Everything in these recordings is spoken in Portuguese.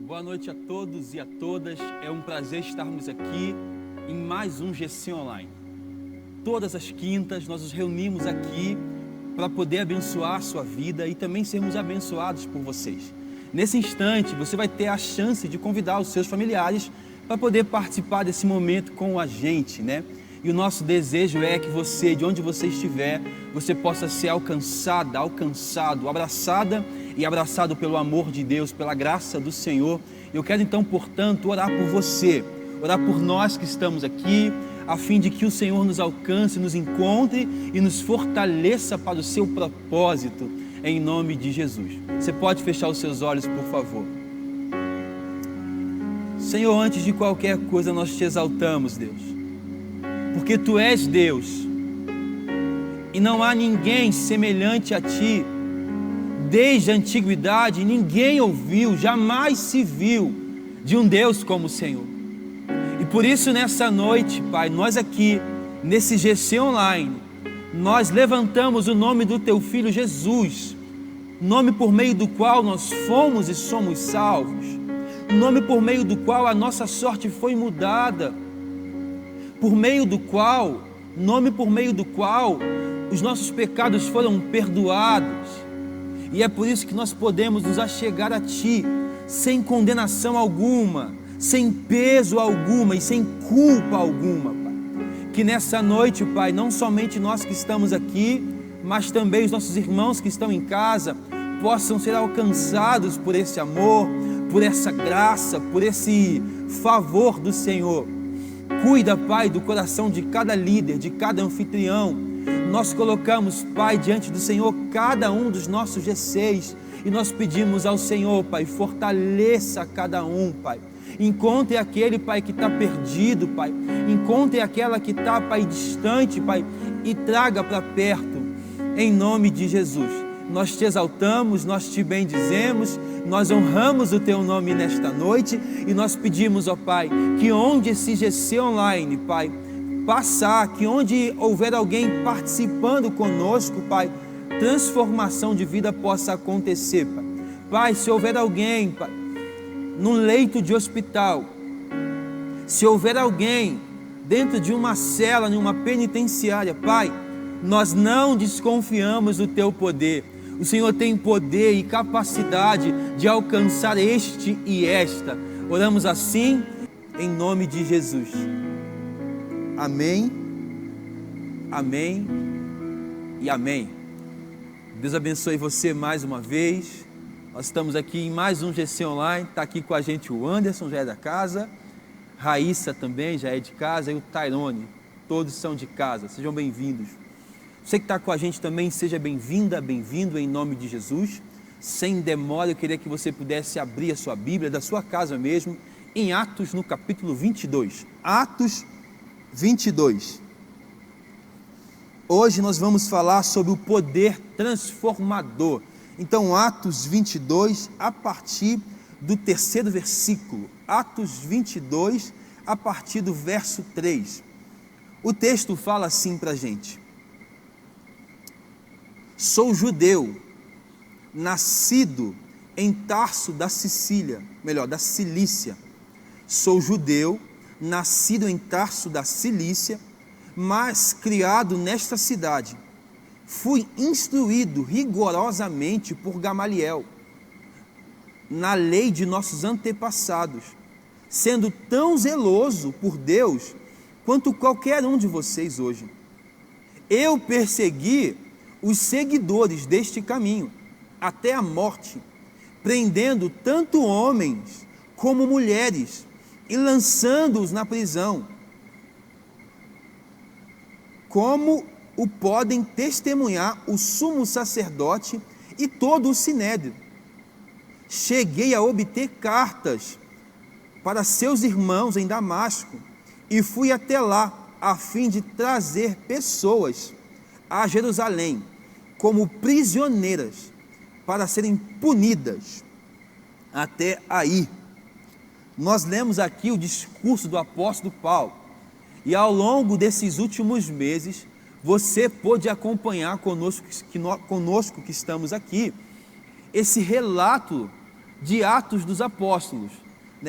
Boa noite a todos e a todas. É um prazer estarmos aqui em mais um GC Online. Todas as quintas nós nos reunimos aqui para poder abençoar a sua vida e também sermos abençoados por vocês. Nesse instante você vai ter a chance de convidar os seus familiares para poder participar desse momento com a gente, né? E o nosso desejo é que você, de onde você estiver, você possa ser alcançado, abraçada e abraçado pelo amor de Deus, pela graça do Senhor. Eu quero então, portanto, orar por você, orar por nós que estamos aqui, a fim de que o Senhor nos alcance, nos encontre e nos fortaleça para o seu propósito, em nome de Jesus. Você pode fechar os seus olhos, por favor. Senhor, antes de qualquer coisa nós te exaltamos, Deus, porque Tu és Deus e não há ninguém semelhante a Ti. Desde a antiguidade ninguém ouviu, jamais se viu de um Deus como o Senhor. E por isso nessa noite, Pai, nós aqui nesse GC Online, nós levantamos o nome do Teu Filho Jesus, nome por meio do qual nós fomos e somos salvos, nome por meio do qual a nossa sorte foi mudada, nome por meio do qual os nossos pecados foram perdoados. E é por isso que nós podemos nos achegar a Ti, sem condenação alguma, sem peso alguma e sem culpa alguma, Pai. Que nessa noite, Pai, não somente nós que estamos aqui, mas também os nossos irmãos que estão em casa, possam ser alcançados por esse amor, por essa graça, por esse favor do Senhor. Cuida, Pai, do coração de cada líder, de cada anfitrião. Nós colocamos, Pai, diante do Senhor cada um dos nossos GCs e nós pedimos ao Senhor, Pai, fortaleça cada um, Pai. Encontre aquele, Pai, que está perdido, Pai. Encontre aquela que está, Pai, distante, Pai, e traga para perto, em nome de Jesus. Nós te exaltamos, nós te bendizemos, nós honramos o Teu nome nesta noite e nós pedimos, ó Pai, que onde esse GC Online, Pai, passar, que onde houver alguém participando conosco, Pai, transformação de vida possa acontecer, Pai. Pai, se houver alguém, Pai, num leito de hospital, se houver alguém dentro de uma cela, numa penitenciária, Pai, nós não desconfiamos do Teu poder. O Senhor tem poder e capacidade de alcançar este e esta. Oramos assim, em nome de Jesus. Amém, amém e amém. Deus abençoe você mais uma vez. Nós estamos aqui em mais um GC Online. Está aqui com a gente o Anderson, já é da casa. Raíssa também já é de casa. E o Tairone, todos são de casa. Sejam bem-vindos. Você que está com a gente também, seja bem-vinda, bem-vindo em nome de Jesus. Sem demora, eu queria que você pudesse abrir a sua Bíblia, da sua casa mesmo, em Atos no capítulo 22. Atos 22. Hoje nós vamos falar sobre o poder transformador. Então, Atos 22, a partir do 3º versículo. Atos 22, a partir do verso 3. O texto fala assim para a gente: Sou judeu, nascido em Tarso da Cilícia. Sou judeu, nascido em Tarso da Cilícia, mas criado nesta cidade. Fui instruído rigorosamente por Gamaliel, na lei de nossos antepassados, sendo tão zeloso por Deus quanto qualquer um de vocês hoje. Eu persegui os seguidores deste caminho até a morte, prendendo tanto homens como mulheres e lançando-os na prisão, como o podem testemunhar o sumo sacerdote e todo o sinédrio. Cheguei a obter cartas para seus irmãos em Damasco e fui até lá a fim de trazer pessoas a Jerusalém como prisioneiras para serem punidas. Até aí, nós lemos aqui o discurso do apóstolo Paulo, e ao longo desses últimos meses, você pôde acompanhar conosco que estamos aqui, esse relato de Atos dos Apóstolos.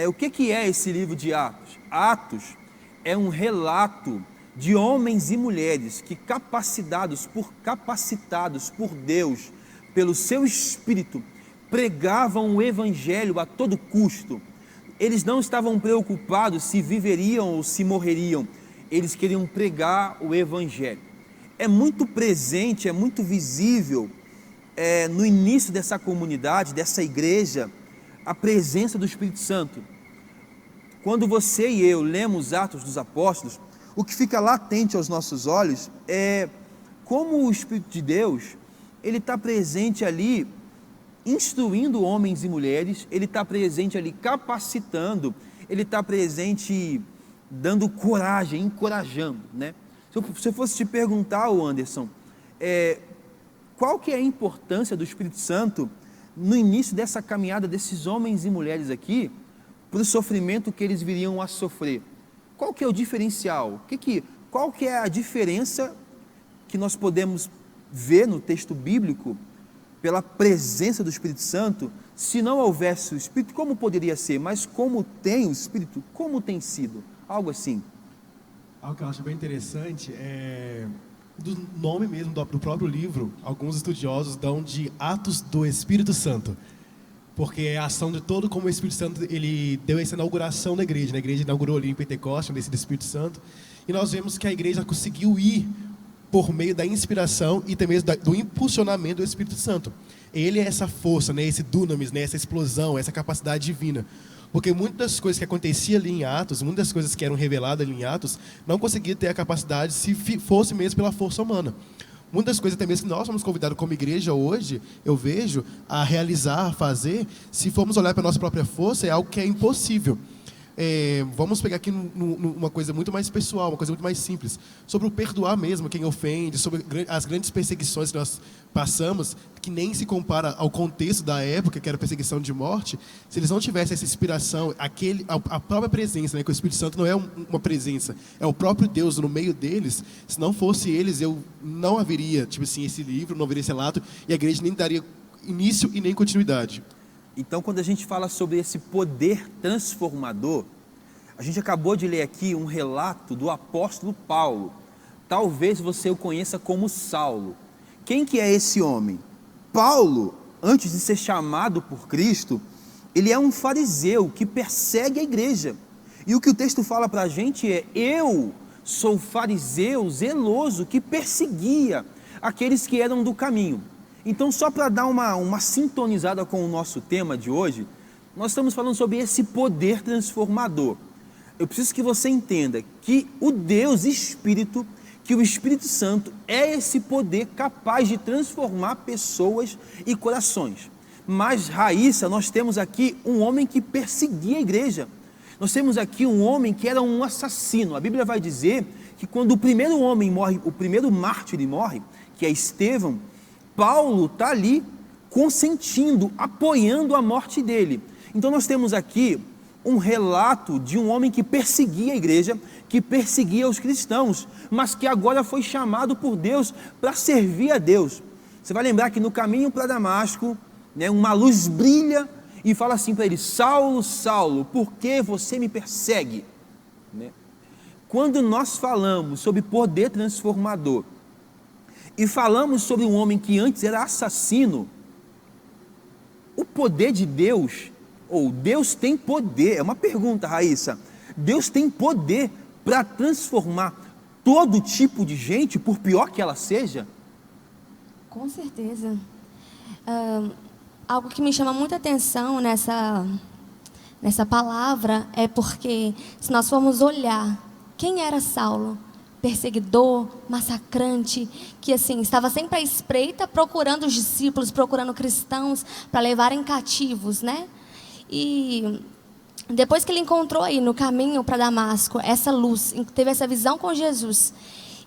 O que é esse livro de Atos? Atos é um relato de homens e mulheres que capacitados por Deus, pelo seu Espírito, pregavam o Evangelho a todo custo. Eles não estavam preocupados se viveriam ou se morreriam, eles queriam pregar o Evangelho. É muito presente, é muito visível no início dessa comunidade, dessa igreja, a presença do Espírito Santo. Quando você e eu lemos Atos dos Apóstolos, o que fica latente aos nossos olhos é como o Espírito de Deus, ele está presente ali, instruindo homens e mulheres, ele está presente ali capacitando, ele está presente dando coragem, encorajando, Se eu fosse te perguntar, Anderson, qual que é a importância do Espírito Santo no início dessa caminhada desses homens e mulheres aqui, para o sofrimento que eles viriam a sofrer? Qual que é o diferencial? Qual que é a diferença que nós podemos ver no texto bíblico pela presença do Espírito Santo? Se não houvesse o Espírito, como poderia ser? Mas como tem o Espírito, como tem sido? Algo assim. Algo que eu acho bem interessante é do nome mesmo do próprio livro. Alguns estudiosos dão de Atos do Espírito Santo, porque é a ação de todo como o Espírito Santo, ele deu essa inauguração da igreja. A igreja inaugurou ali em Pentecostes, desse Espírito Santo, e nós vemos que a igreja conseguiu ir por meio da inspiração e também do impulsionamento do Espírito Santo. Ele é essa força, esse dunamis, essa explosão, essa capacidade divina. Porque muitas das coisas que aconteciam ali em Atos, muitas das coisas que eram reveladas ali em Atos, não conseguia ter a capacidade se fosse mesmo pela força humana. Muitas coisas até mesmo que nós somos convidados como igreja hoje, eu vejo, a realizar, a fazer, se formos olhar para a nossa própria força, é algo que é impossível. Vamos pegar aqui uma coisa muito mais pessoal, uma coisa muito mais simples, sobre o perdoar mesmo quem ofende, sobre as grandes perseguições que nós passamos, que nem se compara ao contexto da época, que era perseguição de morte. Se eles não tivessem essa inspiração, a própria presença, que o Espírito Santo não é uma presença, é o próprio Deus no meio deles. Se não fosse eles, eu não haveria, esse livro, não haveria esse relato, e a igreja nem daria início e nem continuidade. Então, quando a gente fala sobre esse poder transformador, a gente acabou de ler aqui um relato do apóstolo Paulo. Talvez você o conheça como Saulo. Quem que é esse homem? Paulo, antes de ser chamado por Cristo, ele é um fariseu que persegue a igreja. E o que o texto fala para a gente é: eu sou fariseu zeloso que perseguia aqueles que eram do caminho. Então, só para dar uma sintonizada com o nosso tema de hoje, nós estamos falando sobre esse poder transformador. Eu preciso que você entenda que o Deus Espírito, que o Espírito Santo é esse poder capaz de transformar pessoas e corações. Mas, Raíssa, nós temos aqui um homem que perseguia a igreja. Nós temos aqui um homem que era um assassino. A Bíblia vai dizer que quando o primeiro homem morre, o primeiro mártir morre, que é Estevão, Paulo está ali consentindo, apoiando a morte dele. Então nós temos aqui um relato de um homem que perseguia a igreja, que perseguia os cristãos, mas que agora foi chamado por Deus para servir a Deus. Você vai lembrar que no caminho para Damasco, uma luz brilha e fala assim para ele: Saulo, Saulo, por que você me persegue? Quando nós falamos sobre poder transformador, e falamos sobre um homem que antes era assassino, o poder de Deus, ou Deus tem poder, é uma pergunta, Raíssa, Deus tem poder para transformar todo tipo de gente, por pior que ela seja? Com certeza. Algo que me chama muita atenção nessa palavra é porque, se nós formos olhar quem era Saulo, perseguidor, massacrante, que estava sempre à espreita, procurando os discípulos, procurando cristãos para levarem cativos, E depois que ele encontrou aí no caminho para Damasco essa luz, teve essa visão com Jesus,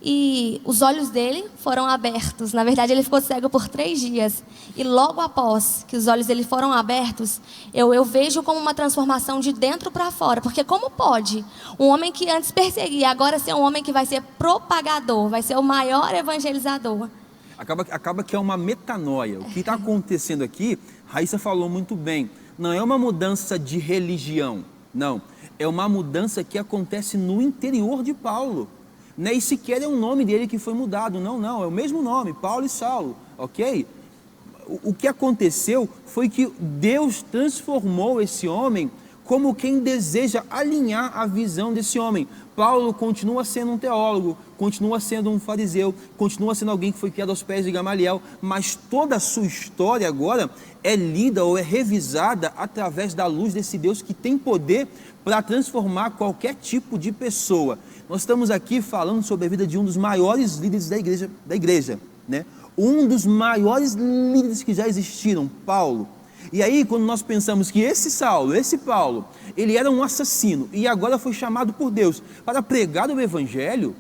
e os olhos dele foram abertos. Na verdade, ele ficou cego por 3 dias. E logo após que os olhos dele foram abertos, eu vejo como uma transformação de dentro para fora. Porque como pode um homem que antes perseguia, agora ser um homem que vai ser propagador, vai ser o maior evangelizador? Acaba que é uma metanoia. O que está acontecendo aqui, Raíssa falou muito bem. não é uma mudança de religião, não. É uma mudança que acontece no interior de Paulo. Nem sequer é o nome dele que foi mudado, não, é o mesmo nome, Paulo e Saulo, ok? O que aconteceu foi que Deus transformou esse homem como quem deseja alinhar a visão desse homem. Paulo continua sendo um teólogo, continua sendo um fariseu, continua sendo alguém que foi criado aos pés de Gamaliel, mas toda a sua história agora é lida ou é revisada através da luz desse Deus que tem poder para transformar qualquer tipo de pessoa. Nós estamos aqui falando sobre a vida de um dos maiores líderes da igreja, né? Um dos maiores líderes que já existiram, Paulo. E aí, quando nós pensamos que esse Paulo, ele era um assassino e agora foi chamado por Deus para pregar o evangelho,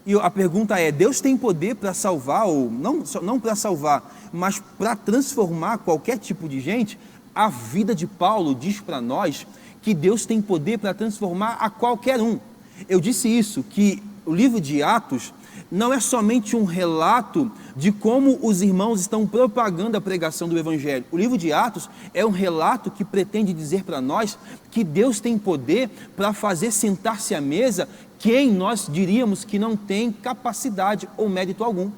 e a pergunta é, Deus tem poder para salvar, ou não para salvar, mas para transformar qualquer tipo de gente? A vida de Paulo diz para nós que Deus tem poder para transformar a qualquer um. Eu disse isso, que o livro de Atos não é somente um relato de como os irmãos estão propagando a pregação do Evangelho. O livro de Atos é um relato que pretende dizer para nós que Deus tem poder para fazer sentar-se à mesa quem nós diríamos que não tem capacidade ou mérito algum.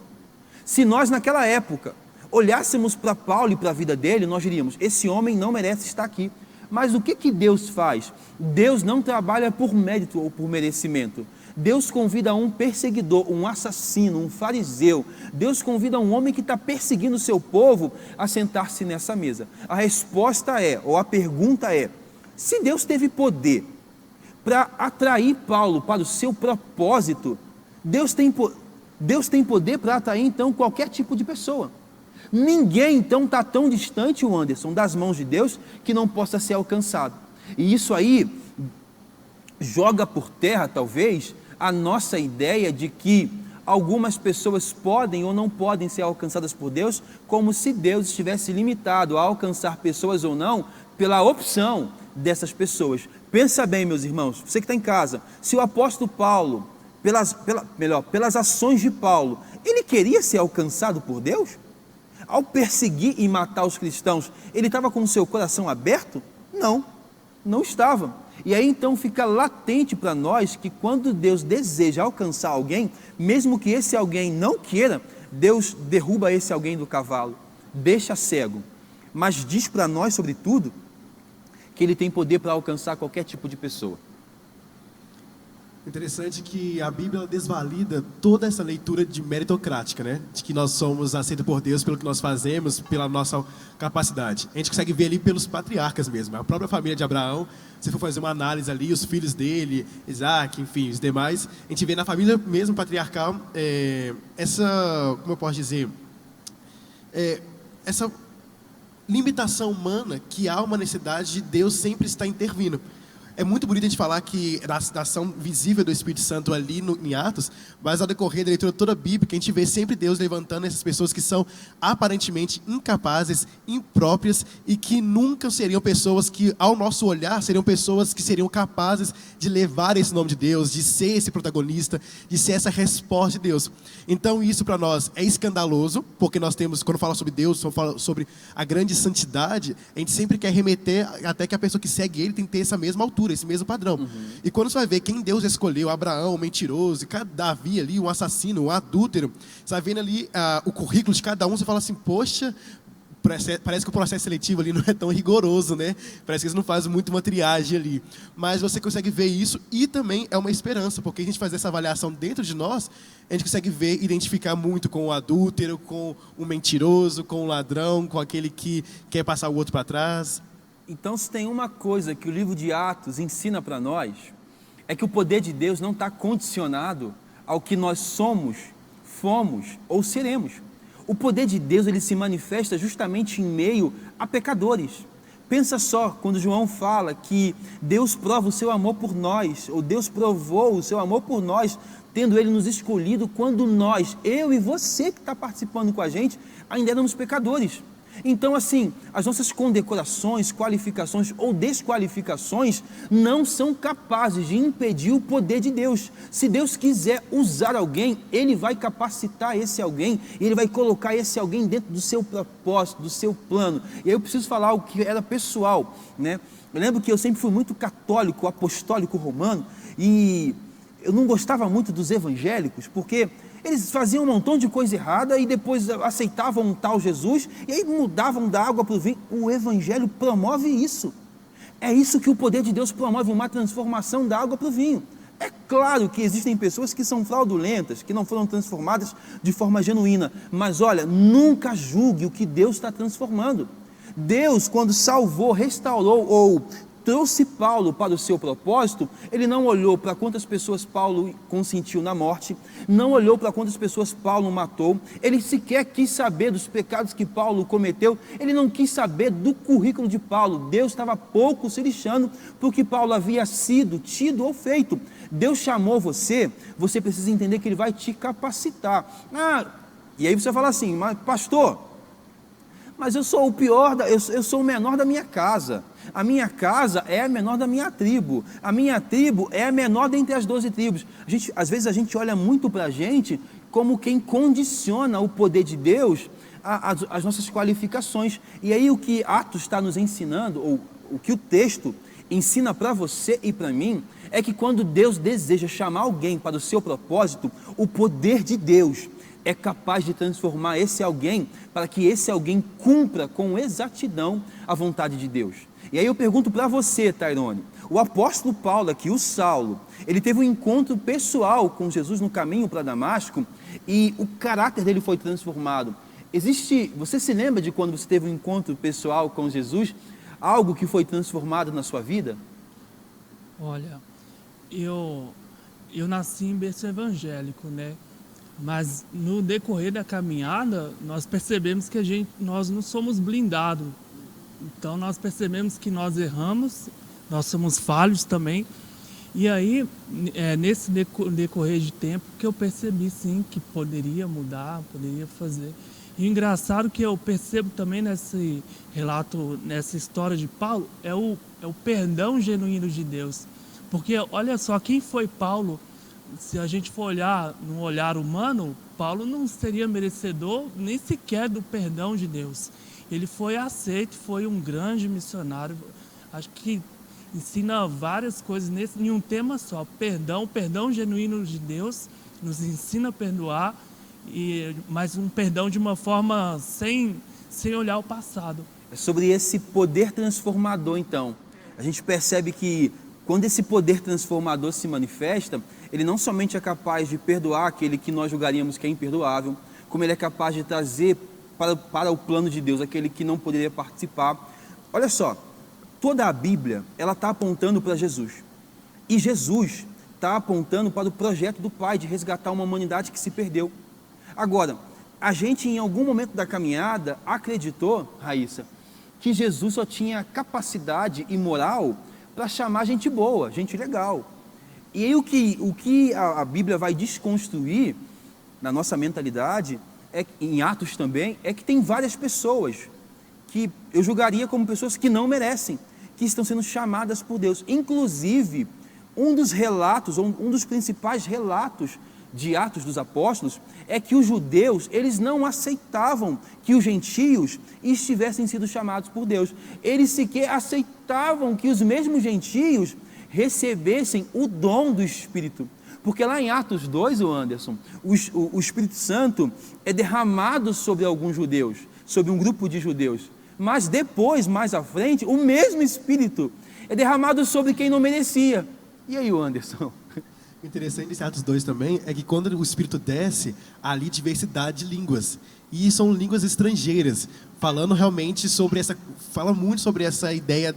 Se nós naquela época olhássemos para Paulo e para a vida dele, nós diríamos, esse homem não merece estar aqui. Mas o que Deus faz? Deus não trabalha por mérito ou por merecimento. Deus convida um perseguidor, um assassino, um fariseu. Deus convida um homem que está perseguindo o seu povo a sentar-se nessa mesa. A resposta é, ou a pergunta é, se Deus teve poder para atrair Paulo para o seu propósito, Deus tem poder para atrair então qualquer tipo de pessoa. Ninguém então está tão distante, o Anderson, das mãos de Deus que não possa ser alcançado. E isso aí joga por terra, talvez, a nossa ideia de que algumas pessoas podem ou não podem ser alcançadas por Deus, como se Deus estivesse limitado a alcançar pessoas ou não pela opção dessas pessoas. Pensa bem, meus irmãos, você que está em casa, se o apóstolo Paulo, pelas ações de Paulo, ele queria ser alcançado por Deus? Ao perseguir e matar os cristãos, ele estava com o seu coração aberto? Não estava. E aí então fica latente para nós que quando Deus deseja alcançar alguém, mesmo que esse alguém não queira, Deus derruba esse alguém do cavalo, deixa cego, mas diz para nós, sobretudo, que Ele tem poder para alcançar qualquer tipo de pessoa. Interessante que a Bíblia desvalida toda essa leitura de meritocrática, né? De que nós somos aceitos por Deus pelo que nós fazemos, pela nossa capacidade. A gente consegue ver ali pelos patriarcas mesmo. A própria família de Abraão, se for fazer uma análise ali, os filhos dele, Isaac, enfim, os demais, a gente vê na família mesmo patriarcal essa, como eu posso dizer, essa limitação humana que há uma necessidade de Deus sempre estar intervindo. É muito bonito a gente falar que da ação visível do Espírito Santo ali em Atos, mas ao decorrer da leitura toda bíblica, a gente vê sempre Deus levantando essas pessoas que são aparentemente incapazes, impróprias e que nunca seriam pessoas que, ao nosso olhar, seriam pessoas que seriam capazes de levar esse nome de Deus, de ser esse protagonista, de ser essa resposta de Deus. Então isso para nós é escandaloso, porque nós temos, quando fala sobre Deus, quando fala sobre a grande santidade, a gente sempre quer remeter até que a pessoa que segue Ele tem que ter essa mesma altura, esse mesmo padrão. E quando você vai ver quem Deus escolheu, Abraão, o mentiroso, Davi ali, um assassino, um adúltero, você vai vendo ali o currículo de cada um, você fala assim, poxa, parece que o processo seletivo ali não é tão rigoroso, né? Parece que eles não fazem muito uma triagem ali. Mas você consegue ver isso e também é uma esperança, porque a gente faz essa avaliação dentro de nós, a gente consegue ver, identificar muito com o adúltero, com o mentiroso, com o ladrão, com aquele que quer passar o outro para trás. Então, se tem uma coisa que o livro de Atos ensina para nós, é que o poder de Deus não está condicionado ao que nós somos, fomos ou seremos. O poder de Deus, ele se manifesta justamente em meio a pecadores. Pensa só, quando João fala que Deus prova o seu amor por nós, ou Deus provou o seu amor por nós, tendo Ele nos escolhido quando nós, eu e você que está participando com a gente, ainda éramos pecadores. Então, assim, as nossas condecorações, qualificações ou desqualificações não são capazes de impedir o poder de Deus. Se Deus quiser usar alguém, Ele vai capacitar esse alguém, e Ele vai colocar esse alguém dentro do seu propósito, do seu plano. E aí eu preciso falar algo que era pessoal, né? Eu lembro que eu sempre fui muito católico, apostólico romano, e eu não gostava muito dos evangélicos, porque eles faziam um montão de coisa errada e depois aceitavam um tal Jesus e aí mudavam da água para o vinho. O Evangelho promove isso. É isso que o poder de Deus promove, uma transformação da água para o vinho. É claro que existem pessoas que são fraudulentas, que não foram transformadas de forma genuína, mas olha, nunca julgue o que Deus está transformando. Deus, quando salvou, restaurou ou trouxe Paulo para o seu propósito, ele não olhou para quantas pessoas Paulo consentiu na morte, não olhou para quantas pessoas Paulo matou, ele sequer quis saber dos pecados que Paulo cometeu, ele não quis saber do currículo de Paulo. Deus estava pouco se lixando para o que Paulo havia sido, tido ou feito. Deus chamou você, você precisa entender que Ele vai te capacitar. E aí você fala assim, mas pastor, mas eu sou o pior, eu sou o menor da minha casa. A minha casa é a menor da minha tribo. A minha tribo é a menor dentre as 12 tribos. Às vezes a gente olha muito para a gente como quem condiciona o poder de Deus às nossas qualificações. E aí o que Atos está nos ensinando, ou o que o texto ensina para você e para mim, é que quando Deus deseja chamar alguém para o seu propósito, o poder de Deus é capaz de transformar esse alguém para que esse alguém cumpra com exatidão a vontade de Deus. E aí eu pergunto para você, Tairone, o apóstolo Paulo aqui, o Saulo, ele teve um encontro pessoal com Jesus no caminho para Damasco e o caráter dele foi transformado. Você se lembra de quando você teve um encontro pessoal com Jesus, algo que foi transformado na sua vida? Olha, eu nasci em berço evangélico, né? Mas no decorrer da caminhada, nós percebemos que nós não somos blindados. Então nós percebemos que nós erramos, nós somos falhos também. E aí, nesse decorrer de tempo, que eu percebi sim que poderia mudar, poderia fazer. E o engraçado que eu percebo também nesse relato, nessa história de Paulo, é o perdão genuíno de Deus. Porque olha só, quem foi Paulo? Se a gente for olhar no olhar humano, Paulo não seria merecedor nem sequer do perdão de Deus. Ele foi aceito, foi um grande missionário. Acho que ensina várias coisas em um tema só. O perdão genuíno de Deus nos ensina a perdoar, mas um perdão de uma forma sem olhar o passado. É sobre esse poder transformador, então. A gente percebe que quando esse poder transformador se manifesta, ele não somente é capaz de perdoar aquele que nós julgaríamos que é imperdoável, como ele é capaz de trazer para o plano de Deus aquele que não poderia participar. Olha só, toda a Bíblia, ela está apontando para Jesus. E Jesus está apontando para o projeto do Pai de resgatar uma humanidade que se perdeu. Agora, a gente em algum momento da caminhada acreditou, Raíssa, que Jesus só tinha capacidade e moral para chamar gente boa, gente legal. E aí o que a Bíblia vai desconstruir na nossa mentalidade, em Atos também, é que tem várias pessoas que eu julgaria como pessoas que não merecem, que estão sendo chamadas por Deus. Inclusive, um dos principais relatos de Atos dos Apóstolos é que os judeus, eles não aceitavam que os gentios estivessem sido chamados por Deus. Eles sequer aceitavam que os mesmos gentios recebessem o dom do Espírito. Porque lá em Atos 2, Anderson, o Espírito Santo é derramado sobre alguns judeus, sobre um grupo de judeus. Mas depois, mais à frente, o mesmo Espírito é derramado sobre quem não merecia. E aí, Anderson? O interessante desse Atos 2 também é que quando o Espírito desce, há ali diversidade de línguas. E são línguas estrangeiras, falando realmente fala muito sobre essa ideia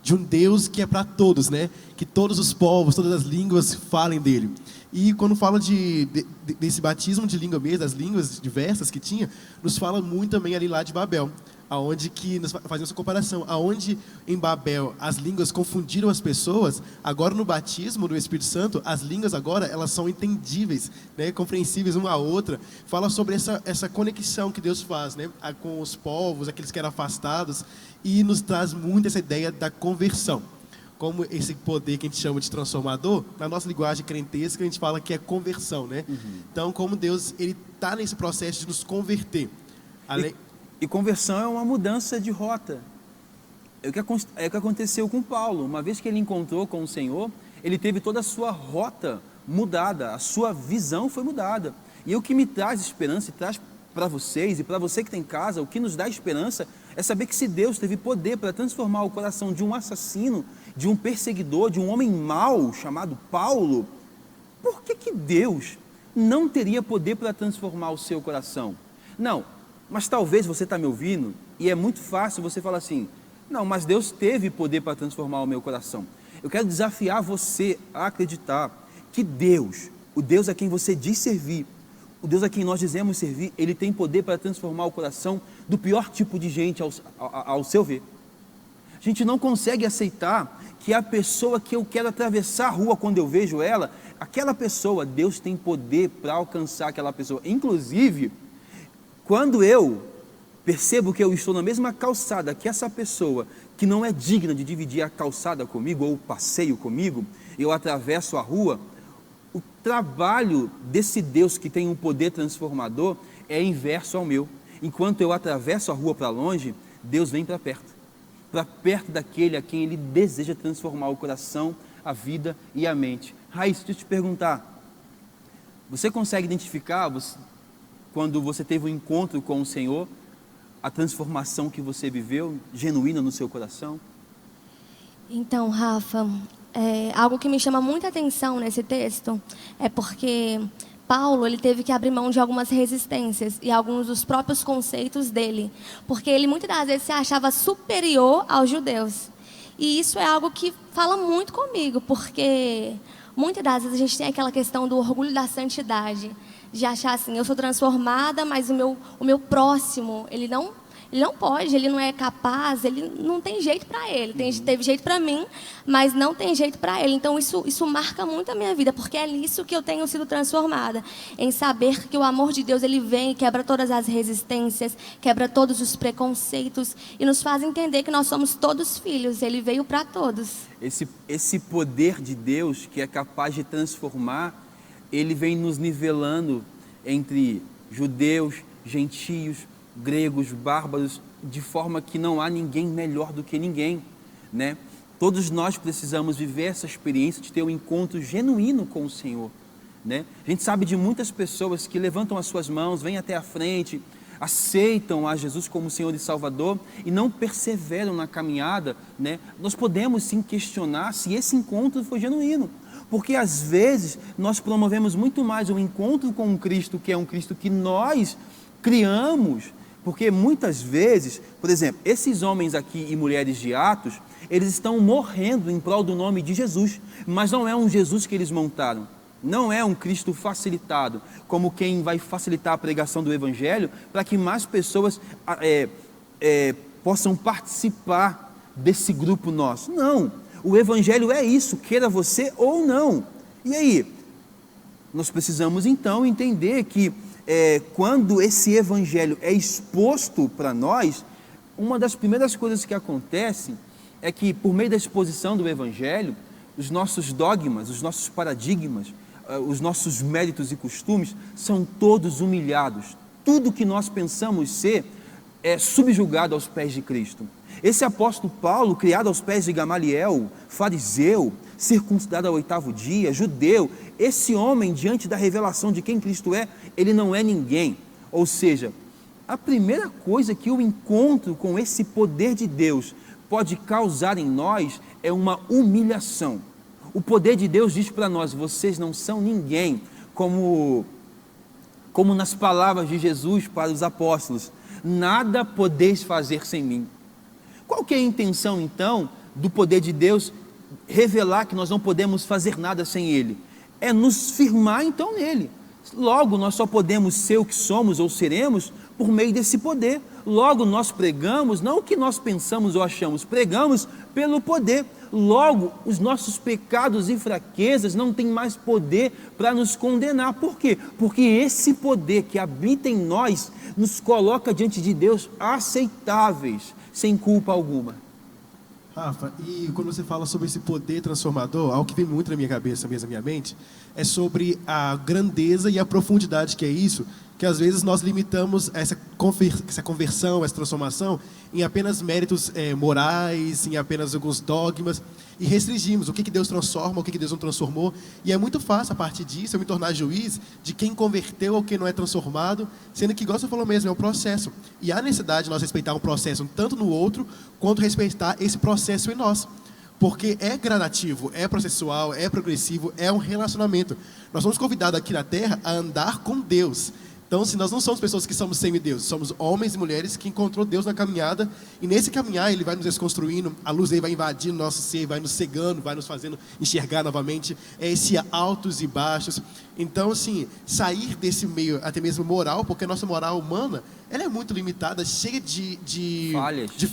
de um Deus que é para todos, né? Que todos os povos, todas as línguas falem dele. E quando fala desse batismo de língua mesmo, das línguas diversas que tinha, nos fala muito também ali lá de Babel. aonde que nós fazemos essa comparação, aonde em Babel as línguas confundiram as pessoas, agora no batismo do Espírito Santo, as línguas agora elas são entendíveis, né, compreensíveis uma à outra. Fala sobre essa conexão que Deus faz, né, com os povos, aqueles que eram afastados, e nos traz muito essa ideia da conversão. Como esse poder que a gente chama de transformador, na nossa linguagem crentesca a gente fala que é conversão, né? Então, como Deus ele está nesse processo de nos converter. E conversão é uma mudança de rota. É o que aconteceu com Paulo. Uma vez que ele encontrou com o Senhor, ele teve toda a sua rota mudada, a sua visão foi mudada. E o que me traz esperança e traz para vocês e para você que tem em casa, o que nos dá esperança é saber que se Deus teve poder para transformar o coração de um assassino, de um perseguidor, de um homem mau chamado Paulo, por que Deus não teria poder para transformar o seu coração? Não, mas talvez você está me ouvindo e é muito fácil você falar assim, não, mas Deus teve poder para transformar o meu coração. Eu quero desafiar você a acreditar que Deus, o Deus a quem você diz servir, o Deus a quem nós dizemos servir, Ele tem poder para transformar o coração do pior tipo de gente ao seu ver. A gente não consegue aceitar que a pessoa que eu quero atravessar a rua quando eu vejo ela, aquela pessoa, Deus tem poder para alcançar aquela pessoa. Inclusive, quando eu percebo que eu estou na mesma calçada que essa pessoa, que não é digna de dividir a calçada comigo ou o passeio comigo, eu atravesso a rua, o trabalho desse Deus que tem um poder transformador é inverso ao meu. Enquanto eu atravesso a rua para longe, Deus vem para perto daquele a quem Ele deseja transformar o coração, a vida e a mente. Raíssa, deixa eu te perguntar, você consegue identificar, quando você teve um encontro com o Senhor, a transformação que você viveu, genuína no seu coração? Então, Rafa, algo que me chama muita atenção nesse texto é porque Paulo ele teve que abrir mão de algumas resistências e alguns dos próprios conceitos dele, porque ele muitas das vezes se achava superior aos judeus. E isso é algo que fala muito comigo, porque muitas das vezes a gente tem aquela questão do orgulho da santidade, de achar assim, eu sou transformada, mas o meu próximo, ele não pode, ele não é capaz, ele não tem jeito para ele. Teve jeito para mim, mas não tem jeito para ele. Então isso marca muito a minha vida, porque é nisso que eu tenho sido transformada, em saber que o amor de Deus ele vem e quebra todas as resistências, quebra todos os preconceitos e nos faz entender que nós somos todos filhos. Ele veio para todos. Esse poder de Deus que é capaz de transformar, ele vem nos nivelando entre judeus, gentios, gregos, bárbaros, de forma que não há ninguém melhor do que ninguém, né? Todos nós precisamos viver essa experiência de ter um encontro genuíno com o Senhor, né? A gente sabe de muitas pessoas que levantam as suas mãos, vêm até a frente, aceitam a Jesus como Senhor e Salvador e não perseveram na caminhada, né? Nós podemos sim questionar se esse encontro foi genuíno, porque às vezes nós promovemos muito mais um encontro com um Cristo que é um Cristo que nós criamos, porque muitas vezes, por exemplo, esses homens aqui e mulheres de Atos, eles estão morrendo em prol do nome de Jesus, mas não é um Jesus que eles montaram, não é um Cristo facilitado, como quem vai facilitar a pregação do Evangelho para que mais pessoas possam participar desse grupo nosso. Não, o Evangelho é isso, queira você ou não. E aí, nós precisamos então entender que quando esse Evangelho é exposto para nós, uma das primeiras coisas que acontece é que, por meio da exposição do Evangelho, os nossos dogmas, os nossos paradigmas, os nossos méritos e costumes são todos humilhados. Tudo que nós pensamos ser é subjugado aos pés de Cristo. Esse apóstolo Paulo, criado aos pés de Gamaliel, fariseu, circuncidado ao 8º dia, judeu, esse homem, diante da revelação de quem Cristo é, ele não é ninguém. Ou seja, a primeira coisa que o encontro com esse poder de Deus pode causar em nós é uma humilhação. O poder de Deus diz para nós, vocês não são ninguém, como nas palavras de Jesus para os apóstolos, nada podeis fazer sem mim. Qual que é a intenção então do poder de Deus revelar que nós não podemos fazer nada sem Ele? É nos firmar então nele. Logo nós só podemos ser o que somos ou seremos por meio desse poder. Logo, nós pregamos não o que nós pensamos ou achamos, pregamos pelo poder. Logo, os nossos pecados e fraquezas não têm mais poder para nos condenar. Por quê? Porque esse poder que habita em nós nos coloca diante de Deus aceitáveis, sem culpa alguma. Rafa, e quando você fala sobre esse poder transformador, algo que vem muito na minha cabeça mesmo, na minha mente, é sobre a grandeza e a profundidade que é isso, que às vezes nós limitamos essa conversão, essa transformação em apenas méritos morais, em apenas alguns dogmas, e restringimos o que Deus transforma, o que Deus não transformou, e é muito fácil a partir disso eu me tornar juiz de quem converteu ou quem não é transformado, sendo que, igual você falou mesmo, é um processo, e há necessidade de nós respeitar um processo tanto no outro, quanto respeitar esse processo em nós. Porque é gradativo, é processual, é progressivo, é um relacionamento. Nós somos convidados aqui na Terra a andar com Deus. Então, se nós não somos pessoas que somos semideuses, somos homens e mulheres que encontrou Deus na caminhada, e nesse caminhar Ele vai nos desconstruindo, a luz dele vai invadindo nosso ser, vai nos cegando, vai nos fazendo enxergar novamente, esse altos e baixos. Então, assim, sair desse meio, até mesmo moral, porque a nossa moral humana, ela é muito limitada, cheia de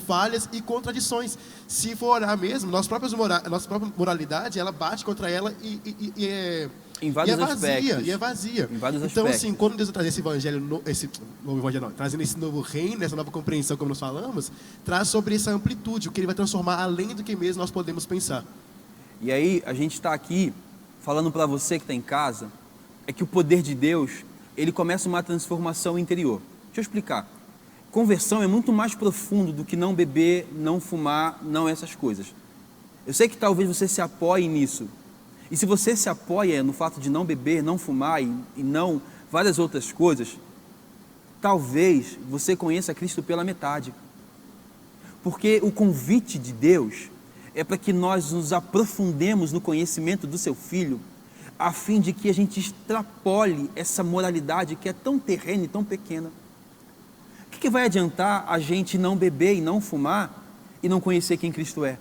falhas e contradições. Se for olhar mesmo, nossa própria moralidade, ela bate contra ela e é... Em vários aspectos. E é vazia. Em vários então, aspectos. assim, quando Deus traz esse evangelho, trazendo esse novo reino, essa nova compreensão, como nós falamos, traz sobre essa amplitude, o que Ele vai transformar além do que mesmo nós podemos pensar. E aí, a gente está aqui falando para você que está em casa, é que o poder de Deus, ele começa uma transformação interior. Deixa eu explicar. Conversão é muito mais profundo do que não beber, não fumar, não essas coisas. Eu sei que talvez você se apoie nisso. E se você se apoia no fato de não beber, não fumar e não várias outras coisas, talvez você conheça Cristo pela metade. Porque o convite de Deus é para que nós nos aprofundemos no conhecimento do seu Filho, a fim de que a gente extrapole essa moralidade que é tão terrena e tão pequena. O que vai adiantar a gente não beber e não fumar e não conhecer quem Cristo é?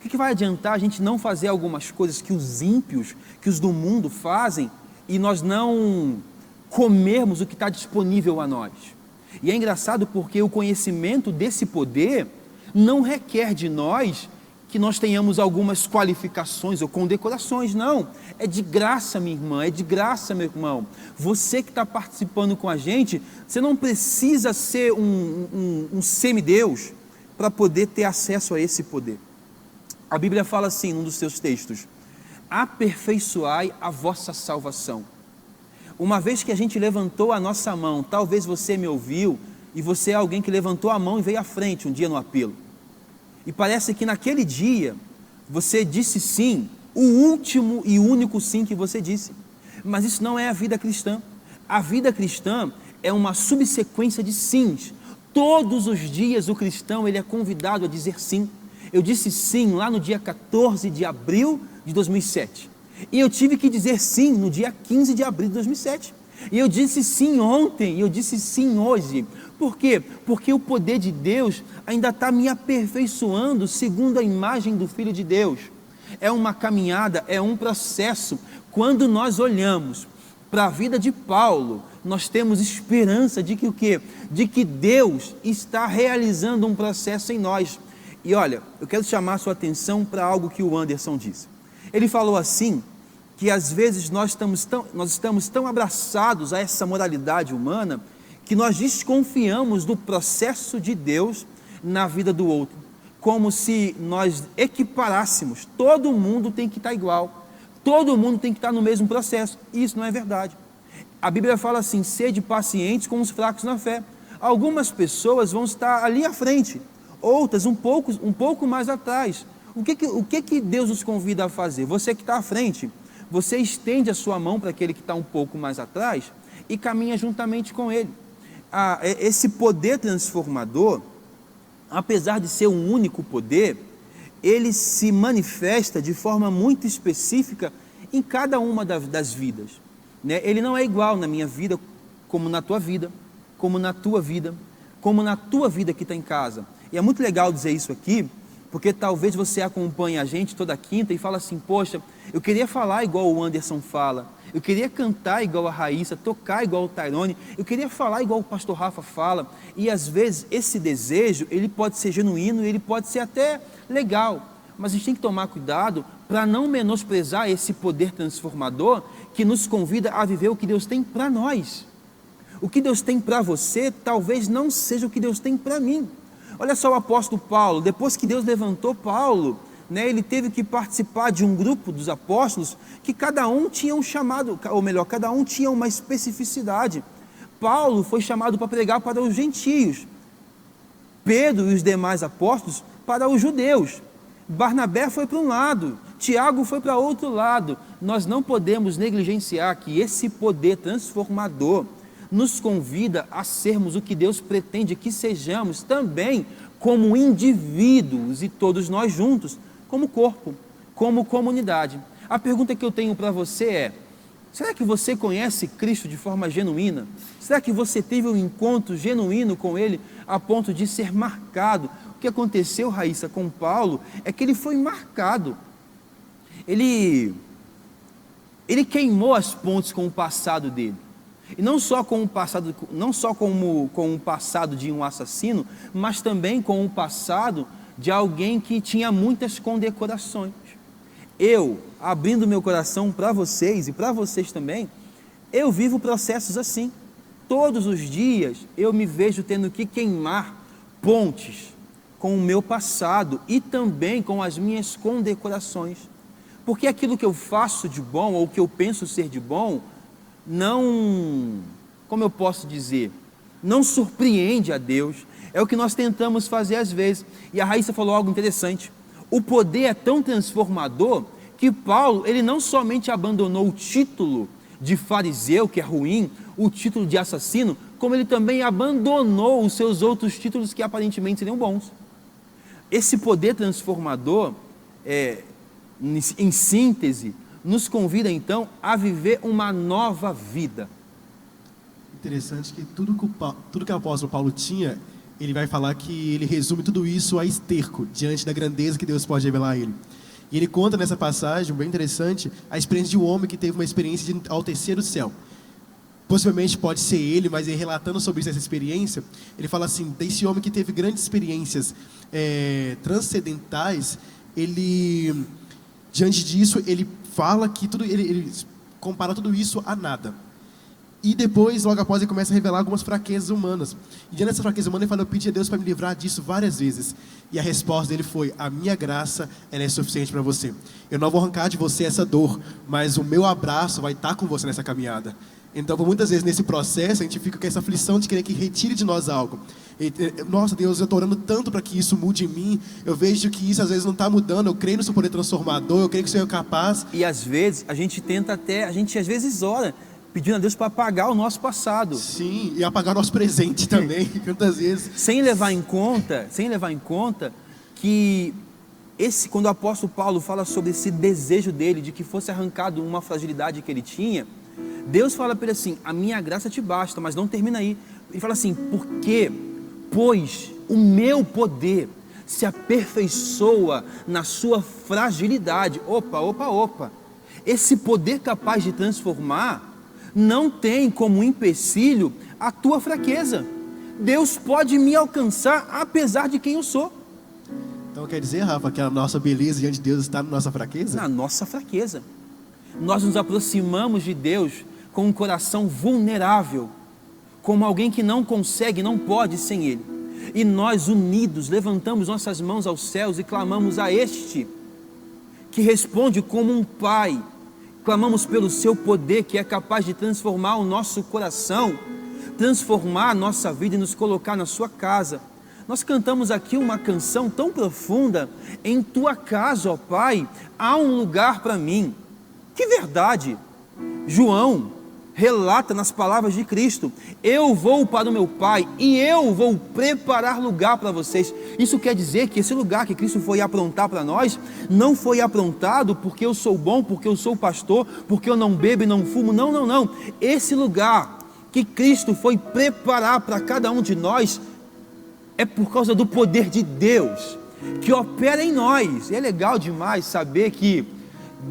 O que vai adiantar a gente não fazer algumas coisas que os ímpios, que os do mundo fazem, e nós não comermos o que está disponível a nós? E é engraçado porque o conhecimento desse poder não requer de nós que nós tenhamos algumas qualificações ou condecorações, não. É de graça, minha irmã, é de graça, meu irmão. Você que está participando com a gente, você não precisa ser um semideus para poder ter acesso a esse poder. A Bíblia fala assim, num dos seus textos: aperfeiçoai a vossa salvação. Uma vez que a gente levantou a nossa mão, talvez você me ouviu, e você é alguém que levantou a mão e veio à frente um dia no apelo. E parece que naquele dia, você disse sim, o último e único sim que você disse. Mas isso não é a vida cristã. A vida cristã é uma subsequência de sims. Todos os dias o cristão ele é convidado a dizer sim. Eu disse sim lá no dia 14 de abril de 2007. E eu tive que dizer sim no dia 15 de abril de 2007. E eu disse sim ontem, e eu disse sim hoje. Por quê? Porque o poder de Deus ainda está me aperfeiçoando segundo a imagem do Filho de Deus. É uma caminhada, é um processo. Quando nós olhamos para a vida de Paulo, nós temos esperança de que o quê? De que Deus está realizando um processo em nós. E olha, eu quero chamar a sua atenção para algo que o Anderson disse. Ele falou assim, que às vezes nós estamos tão abraçados a essa moralidade humana, que nós desconfiamos do processo de Deus na vida do outro, como se nós equiparássemos, todo mundo tem que estar igual, todo mundo tem que estar no mesmo processo. Isso não é verdade. A Bíblia fala assim: sede pacientes com os fracos na fé. Algumas pessoas vão estar ali à frente, outras um pouco mais atrás. O que Deus nos convida a fazer? Você que está à frente, você estende a sua mão para aquele que está um pouco mais atrás e caminha juntamente com ele. Esse poder transformador, apesar de ser um único poder, ele se manifesta de forma muito específica em cada uma das vidas, né? Ele não é igual na minha vida, como na tua vida, como na tua vida, como na tua vida que está em casa. E é muito legal dizer isso aqui, porque talvez você acompanhe a gente toda quinta e fala assim: poxa, eu queria falar igual o Anderson fala, eu queria cantar igual a Raíssa, tocar igual o Tairone, eu queria falar igual o pastor Rafa fala, e às vezes esse desejo, ele pode ser genuíno, ele pode ser até legal, mas a gente tem que tomar cuidado para não menosprezar esse poder transformador que nos convida a viver o que Deus tem para nós. O que Deus tem para você talvez não seja o que Deus tem para mim. Olha só o apóstolo Paulo, depois que Deus levantou Paulo, ele teve que participar de um grupo dos apóstolos que cada um tinha um chamado, ou melhor, cada um tinha uma especificidade. Paulo foi chamado para pregar para os gentios, Pedro e os demais apóstolos para os judeus, Barnabé foi para um lado, Tiago foi para outro lado. Nós não podemos negligenciar que esse poder transformador nos convida a sermos o que Deus pretende que sejamos também como indivíduos e todos nós juntos, como corpo, como comunidade. A pergunta que eu tenho para você é: será que você conhece Cristo de forma genuína? Será que você teve um encontro genuíno com Ele a ponto de ser marcado? O que aconteceu, Raíssa, com Paulo é que ele foi marcado. Ele queimou as pontes com o passado dele. E não só com o passado, com o passado de um assassino, mas também com o passado de alguém que tinha muitas condecorações. Eu, abrindo meu coração para vocês e para vocês também, eu vivo processos assim. Todos os dias eu me vejo tendo que queimar pontes com o meu passado e também com as minhas condecorações. Porque aquilo que eu faço de bom, ou que eu penso ser de bom, não, como eu posso dizer, não surpreende a Deus. É o que nós tentamos fazer às vezes. E a Raíssa falou algo interessante. O poder é tão transformador que Paulo, ele não somente abandonou o título de fariseu, que é ruim, o título de assassino, como ele também abandonou os seus outros títulos que aparentemente seriam bons. Esse poder transformador, em síntese, nos convida então a viver uma nova vida. Interessante que tudo que o apóstolo Paulo tinha, ele vai falar que ele resume tudo isso a esterco, diante da grandeza que Deus pode revelar a ele. E ele conta nessa passagem, bem interessante, a experiência de um homem que teve uma experiência de enaltecer o céu. Possivelmente pode ser ele, mas ele relatando sobre essa experiência, ele fala assim, desse homem que teve grandes experiências transcendentais, ele, diante disso, ele fala que ele compara tudo isso a nada. E depois, logo após, ele começa a revelar algumas fraquezas humanas. E diante dessa fraqueza humana, ele fala, eu pedi a Deus para me livrar disso várias vezes. E a resposta dele foi, a minha graça, ela é suficiente para você. Eu não vou arrancar de você essa dor, mas o meu abraço vai estar com você nessa caminhada. Então, muitas vezes, nesse processo, a gente fica com essa aflição de querer que retire de nós algo. E, nossa, Deus, eu estou orando tanto para que isso mude em mim. Eu vejo que isso, às vezes, não está mudando. Eu creio no seu poder transformador. Eu creio que o Senhor é capaz. E, às vezes, a gente às vezes ora, pedindo a Deus para apagar o nosso passado. Sim, e apagar o nosso presente também, quantas vezes. Sem levar em conta que quando o apóstolo Paulo fala sobre esse desejo dele, de que fosse arrancado uma fragilidade que ele tinha, Deus fala para ele assim, a minha graça te basta, mas não termina aí. Ele fala assim, porque, pois o meu poder se aperfeiçoa na sua fragilidade. Opa. Esse poder capaz de transformar não tem como empecilho a tua fraqueza. Deus pode me alcançar apesar de quem eu sou. Então quer dizer, Rafa, que a nossa beleza diante de Deus está na nossa fraqueza? Na nossa fraqueza. Nós nos aproximamos de Deus com um coração vulnerável, como alguém que não consegue, não pode sem Ele. E nós, unidos, levantamos nossas mãos aos céus e clamamos a este, que responde como um pai. Clamamos pelo seu poder, que é capaz de transformar o nosso coração, transformar a nossa vida e nos colocar na sua casa. Nós cantamos aqui uma canção tão profunda, em tua casa, ó Pai, há um lugar para mim. Que verdade! João relata nas palavras de Cristo, eu vou para o meu Pai e eu vou preparar lugar para vocês. Isso quer dizer que esse lugar que Cristo foi aprontar para nós, não foi aprontado porque eu sou bom, porque eu sou pastor, porque eu não bebo e não fumo, não. Esse lugar que Cristo foi preparar para cada um de nós, é por causa do poder de Deus, que opera em nós. E é legal demais saber que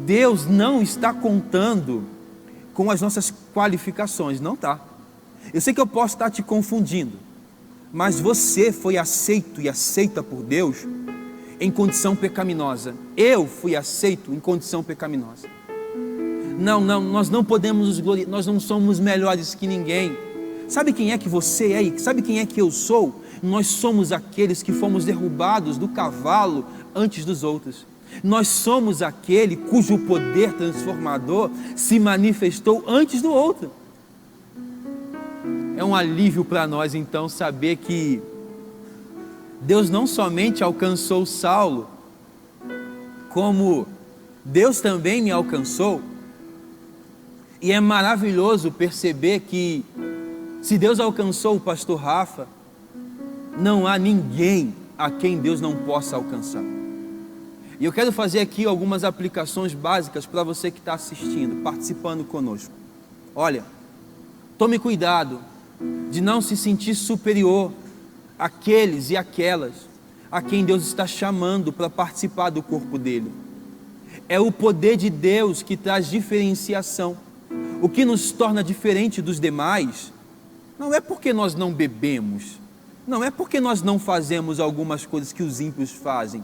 Deus não está contando com as nossas qualificações, não está. Eu sei que eu posso estar te confundindo, mas você foi aceito e aceita por Deus em condição pecaminosa. Eu fui aceito em condição pecaminosa. Não, nós não podemos nos gloriar, nós não somos melhores que ninguém. Sabe quem é que você é e sabe quem é que eu sou? Nós somos aqueles que fomos derrubados do cavalo antes dos outros. Nós somos aquele cujo poder transformador se manifestou antes do outro. É um alívio para nós então saber que Deus não somente alcançou Saulo, como Deus também me alcançou. E é maravilhoso perceber que se Deus alcançou o pastor Rafa, não há ninguém a quem Deus não possa alcançar. E eu quero fazer aqui algumas aplicações básicas para você que está assistindo, participando conosco. Olha, tome cuidado de não se sentir superior àqueles e aquelas a quem Deus está chamando para participar do corpo dele. É o poder de Deus que traz diferenciação. O que nos torna diferente dos demais não é porque nós não bebemos, não é porque nós não fazemos algumas coisas que os ímpios fazem.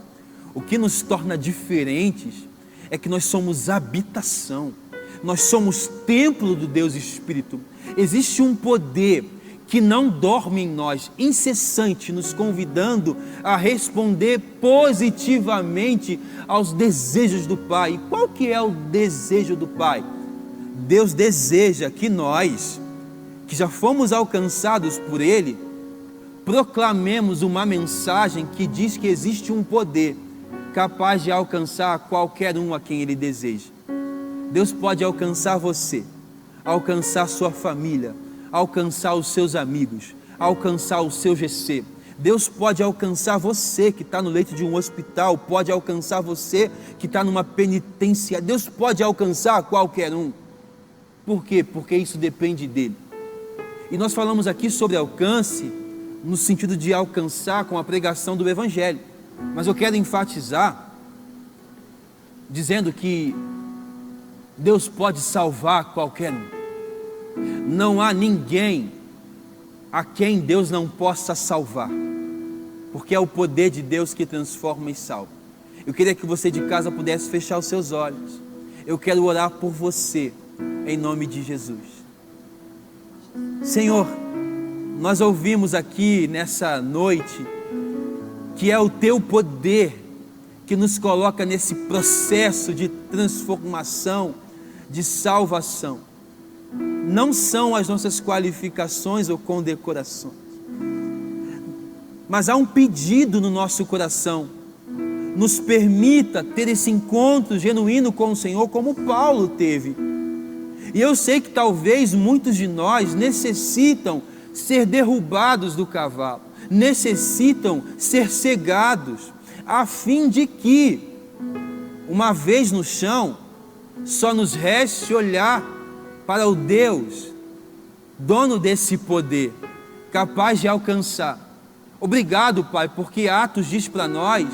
O que nos torna diferentes é que nós somos habitação, nós somos templo do Deus Espírito. Existe um poder que não dorme em nós, incessante, nos convidando a responder positivamente aos desejos do Pai. E qual que é o desejo do Pai? Deus deseja que nós, que já fomos alcançados por Ele, proclamemos uma mensagem que diz que existe um poder capaz de alcançar qualquer um a quem Ele deseja. Deus pode alcançar você, alcançar sua família, alcançar os seus amigos, alcançar o seu GC. Deus pode alcançar você que está no leito de um hospital, pode alcançar você que está numa penitência. Deus pode alcançar qualquer um. Por quê? Porque isso depende dele. E nós falamos aqui sobre alcance, no sentido de alcançar com a pregação do Evangelho. Mas eu quero enfatizar, dizendo que Deus pode salvar qualquer um. Não há ninguém a quem Deus não possa salvar, porque é o poder de Deus que transforma e salva. Eu queria que você de casa pudesse fechar os seus olhos. Eu quero orar por você, em nome de Jesus. Senhor, nós ouvimos aqui nessa noite que é o Teu poder que nos coloca nesse processo de transformação, de salvação. Não são as nossas qualificações ou condecorações, mas há um pedido no nosso coração. Nos permita ter esse encontro genuíno com o Senhor, como Paulo teve. E eu sei que talvez muitos de nós necessitam ser derrubados do cavalo, necessitam ser cegados, a fim de que, uma vez no chão, só nos reste olhar para o Deus, dono desse poder, capaz de alcançar. Obrigado, Pai, porque Atos diz para nós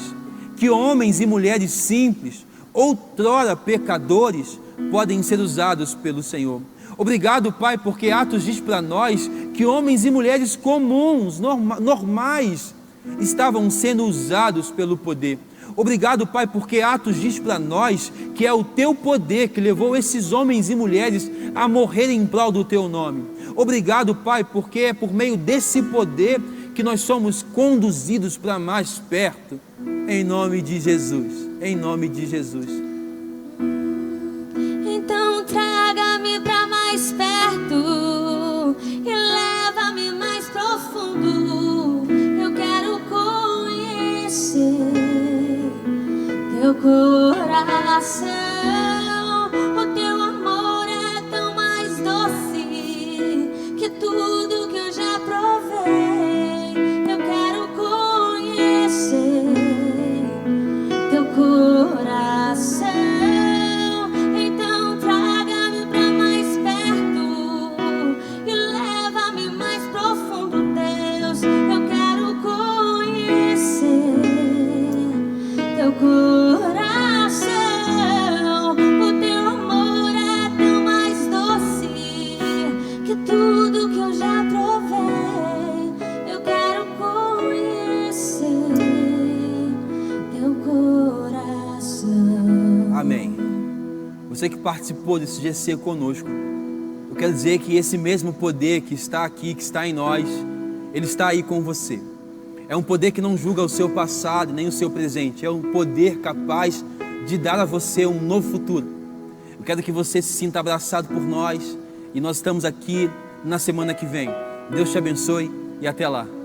que homens e mulheres simples, outrora pecadores, podem ser usados pelo Senhor. Obrigado, Pai, porque Atos diz para nós que homens e mulheres comuns, normais, estavam sendo usados pelo poder. Obrigado, Pai, porque Atos diz para nós que é o Teu poder que levou esses homens e mulheres a morrerem em prol do Teu nome. Obrigado, Pai, porque é por meio desse poder que nós somos conduzidos para mais perto. Em nome de Jesus, em nome de Jesus. Então traga-me para mais perto e leva-me mais profundo. Eu quero conhecer Teu coração. O Teu amor é tão mais doce que tudo que eu já provei. Eu quero conhecer Teu coração. Então traga-me para mais perto e leva-me mais profundo, Deus. Eu quero conhecer Teu coração. você que participou desse GC conosco, eu quero dizer que esse mesmo poder que está aqui, que está em nós, ele está aí com você. É um poder que não julga o seu passado, nem o seu presente. É um poder capaz de dar a você um novo futuro. Eu quero que você se sinta abraçado por nós, e nós estamos aqui na semana que vem. Deus te abençoe e até lá.